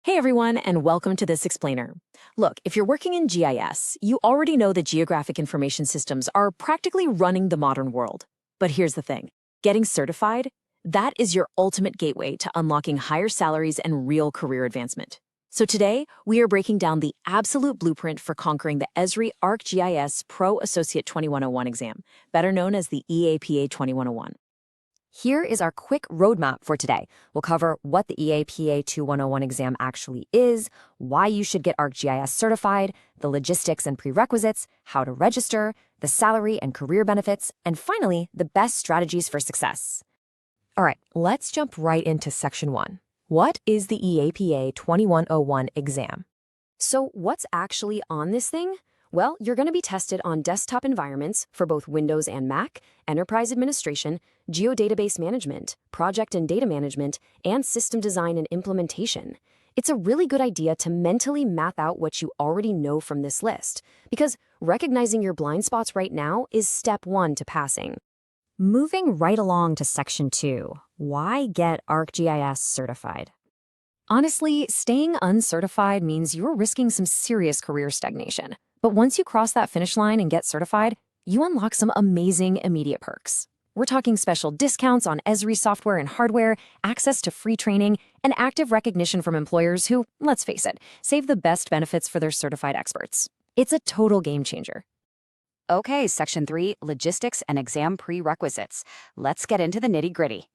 Hey everyone, and welcome to this explainer. Look, if you're working in GIS, you already know that geographic information systems are practically running the modern world. But here's the thing, getting certified, that is your ultimate gateway to unlocking higher salaries and real career advancement. So today, we are breaking down the absolute blueprint for conquering the Esri ArcGIS Pro Associate 2101 exam, better known as the EAPA 2101. Here is our quick roadmap for today. We'll cover what the EAPA 2101 exam actually is, why you should get ArcGIS certified, the logistics and prerequisites, how to register, the salary and career benefits, and finally, the best strategies for success. All right, let's jump right into Section 1. What is the EAPA 2101 exam? So what's actually on this thing? Well, you're going to be tested on desktop environments for both Windows and Mac, enterprise administration, geodatabase management, project and data management, and system design and implementation. It's a really good idea to mentally map out what you already know from this list, because recognizing your blind spots right now is step 1 to passing. Moving right along to Section 2, why get ArcGIS certified? Honestly, staying uncertified means you're risking some serious career stagnation. But once you cross that finish line and get certified, you unlock some amazing immediate perks. We're talking special discounts on Esri software and hardware, access to free training, and active recognition from employers who, let's face it, save the best benefits for their certified experts. It's a total game changer. Okay, Section 3, Logistics and Exam Prerequisites. Let's get into the nitty-gritty.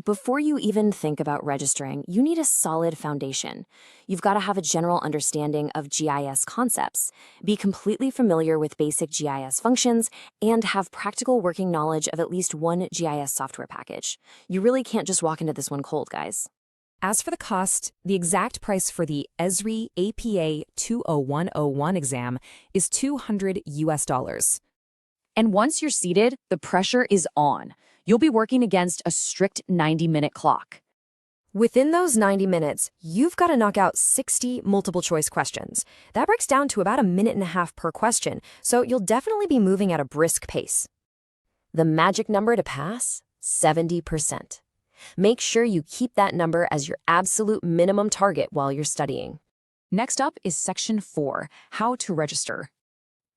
Before you even think about registering, you need a solid foundation. You've got to have a general understanding of GIS concepts, be completely familiar with basic GIS functions, and have practical working knowledge of at least one GIS software package. You really can't just walk into this one cold, guys. As for the cost, the exact price for the Esri APA 2101 exam is $200 US. And once you're seated, the pressure is on. You'll be working against a strict 90-minute clock. Within those 90 minutes, you've got to knock out 60 multiple-choice questions. That breaks down to about 1.5 minutes per question, so you'll definitely be moving at a brisk pace. The magic number to pass? 70%. Make sure you keep that number as your absolute minimum target while you're studying. Next up is Section 4, How to Register.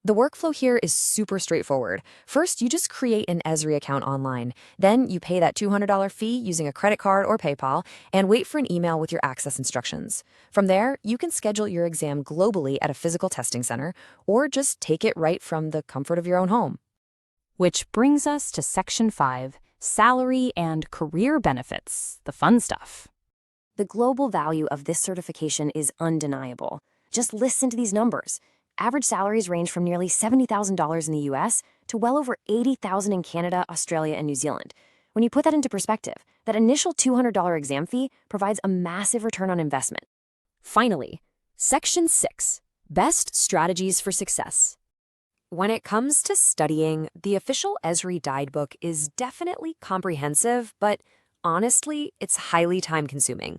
The workflow here is super straightforward. First, you just create an Esri account online. Then you pay that $200 fee using a credit card or PayPal and wait for an email with your access instructions. From there, you can schedule your exam globally at a physical testing center or just take it right from the comfort of your own home. Which brings us to Section 5, Salary and Career Benefits, the fun stuff. The global value of this certification is undeniable. Just listen to these numbers. Average salaries range from nearly $70,000 in the US to well over $80,000 in Canada, Australia, and New Zealand. When you put that into perspective, that initial $200 exam fee provides a massive return on investment. Finally, Section 6, Best Strategies for Success. When it comes to studying, the official Esri guidebook is definitely comprehensive, but honestly, it's highly time-consuming.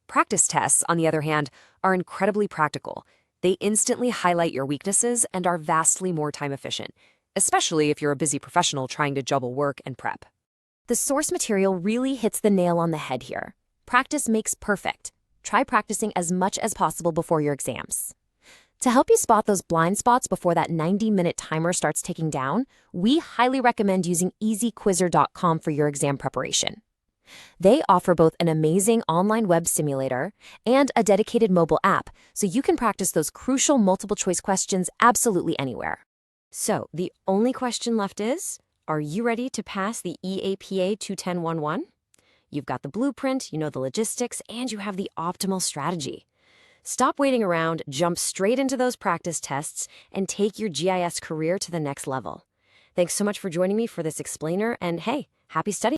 Practice tests, on the other hand, are incredibly practical. They instantly highlight your weaknesses and are vastly more time-efficient, especially if you're a busy professional trying to juggle work and prep. The source material really hits the nail on the head here. Practice makes perfect. Try practicing as much as possible before your exams. To help you spot those blind spots before that 90-minute timer starts ticking down, we highly recommend using easyquizzer.com for your exam preparation. They offer both an amazing online web simulator and a dedicated mobile app, so you can practice those crucial multiple-choice questions absolutely anywhere. So, the only question left is, are you ready to pass the EAPA 2101? You've got the blueprint, you know the logistics, and you have the optimal strategy. Stop waiting around, jump straight into those practice tests, and take your GIS career to the next level. Thanks so much for joining me for this explainer, and hey, happy studying!